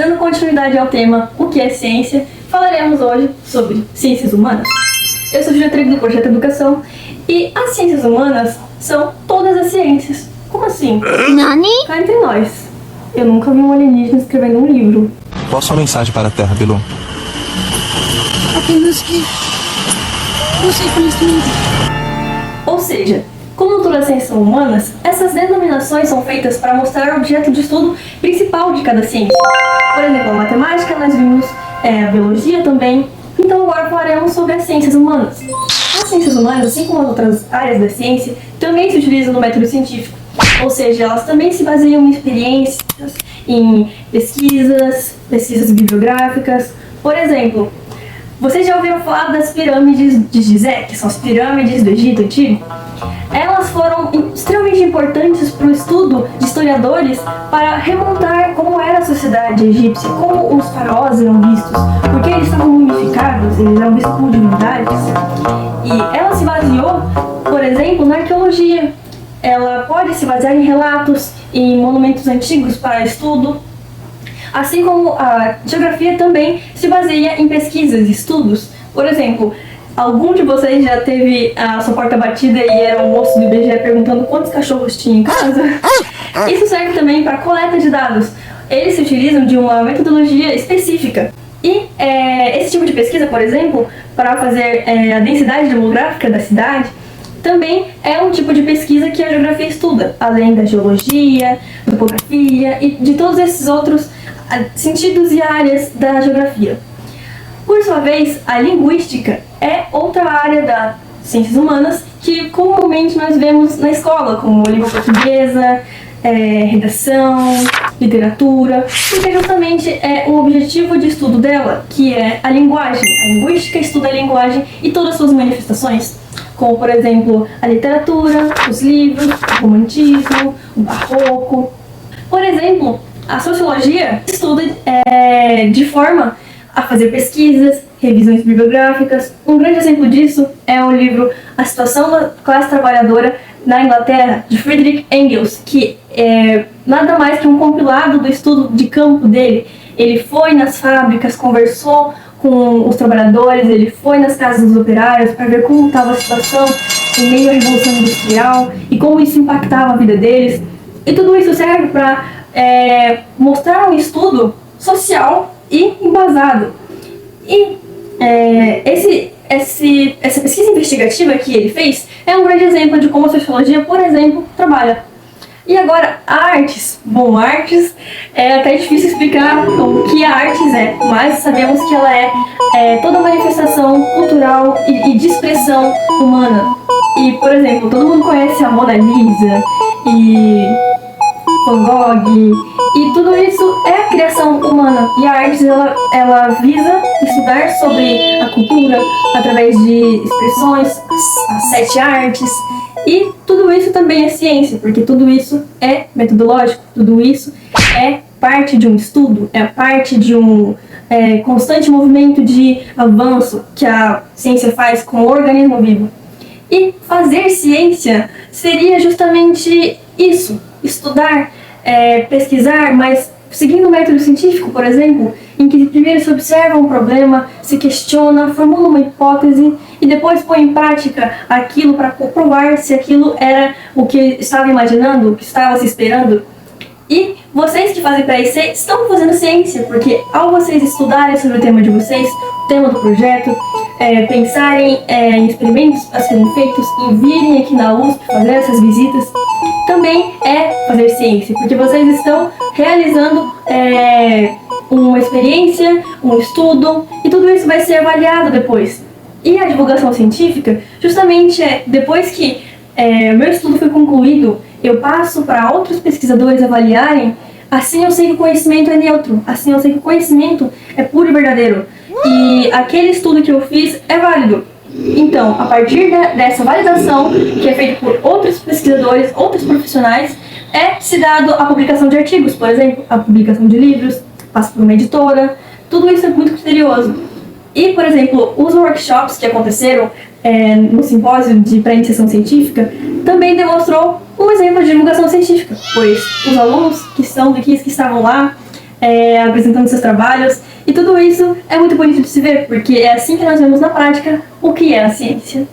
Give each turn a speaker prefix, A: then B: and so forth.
A: Dando continuidade ao tema O que é ciência, falaremos hoje sobre ciências humanas. Eu sou Julia Trigo do Projeto Educação e as ciências humanas são todas as ciências. Como assim?
B: Nani?
A: Cá entre nós. Eu nunca vi um alienígena escrevendo um livro.
C: Qual a sua mensagem para a Terra, Bilu?
B: Apenas que não sei conhecimento.
A: Ou seja, como todas as ciências são humanas, essas denominações são feitas para mostrar o objeto de estudo principal de cada ciência. Por exemplo, a matemática, nós vimos a biologia também. Então agora falaremos sobre as ciências humanas. As ciências humanas, assim como as outras áreas da ciência, também se utilizam no método científico. Ou seja, elas também se baseiam em experiências, em pesquisas bibliográficas. Por exemplo, vocês já ouviram falar das pirâmides de Gizé, que são as pirâmides do Egito Antigo? Elas foram extremamente importantes para o estudo de historiadores para remontar como era a sociedade egípcia, como os faraós eram vistos, porque eles estavam mumificados, eles eram vistos como divindades. E ela se baseou, por exemplo, na arqueologia. Ela pode se basear em relatos, em monumentos antigos para estudo, assim como a geografia também se baseia em pesquisas e estudos. Por exemplo, algum de vocês já teve a sua porta batida e era um moço do IBGE perguntando quantos cachorros tinha em casa? Isso serve também para coleta de dados. Eles se utilizam de uma metodologia específica. E esse tipo de pesquisa, por exemplo, para fazer a densidade demográfica da cidade, também é um tipo de pesquisa que a geografia estuda, além da geologia, topografia e de todos esses outros sentidos e áreas da geografia. Por sua vez, a linguística é outra área das ciências humanas que comumente nós vemos na escola, como língua portuguesa, redação, literatura, porque justamente é o objetivo de estudo dela, que é a linguagem. A linguística estuda a linguagem e todas as suas manifestações, como, por exemplo, a literatura, os livros, o romantismo, o barroco. Por exemplo, a sociologia estuda de forma a fazer pesquisas, revisões bibliográficas. Um grande exemplo disso é o livro A Situação da Classe Trabalhadora na Inglaterra, de Friedrich Engels, que é nada mais que um compilado do estudo de campo dele. Ele foi nas fábricas, conversou com os trabalhadores, ele foi nas casas dos operários para ver como estava a situação em meio à Revolução Industrial e como isso impactava a vida deles. E tudo isso serve para mostrar um estudo social e embasado. E essa pesquisa investigativa que ele fez é um grande exemplo de como a sociologia, por exemplo, trabalha. E agora, artes. Bom, artes é até difícil explicar o que a artes é, mas sabemos que ela é toda manifestação cultural e de expressão humana. E, por exemplo, todo mundo conhece a Mona Lisa e Van Gogh, e tudo isso é a criação humana. E a arte, ela visa estudar sobre a cultura através de expressões, as 7 artes. E tudo isso também é ciência, porque tudo isso é metodológico, tudo isso é parte de um estudo, é parte de um constante movimento de avanço que a ciência faz com o organismo vivo. E fazer ciência seria justamente isso, estudar, pesquisar, mas seguindo o método científico, por exemplo, em que primeiro se observa um problema, se questiona, formula uma hipótese e depois põe em prática aquilo para comprovar se aquilo era o que estava imaginando, o que estava se esperando. E vocês que fazem PIC estão fazendo ciência, porque ao vocês estudarem sobre o tema de vocês, o tema do projeto, pensarem em experimentos a serem feitos e virem aqui na USP fazer essas visitas, também é fazer ciência, porque vocês estão realizando uma experiência, um estudo, e tudo isso vai ser avaliado depois. E a divulgação científica, justamente depois que meu estudo foi concluído, eu passo para outros pesquisadores avaliarem, assim eu sei que o conhecimento é neutro, assim eu sei que o conhecimento é puro e verdadeiro, e aquele estudo que eu fiz é válido. Então, a partir dessa validação, que é feita por outros pesquisadores, outros profissionais, se dado a publicação de artigos, por exemplo, a publicação de livros, passa por uma editora, tudo isso é muito criterioso. E, por exemplo, os workshops que aconteceram no simpósio de pré-iniciação científica também demonstrou um exemplo de divulgação científica, pois os alunos que estavam lá apresentando seus trabalhos. E tudo isso é muito bonito de se ver, porque é assim que nós vemos na prática o que é a ciência.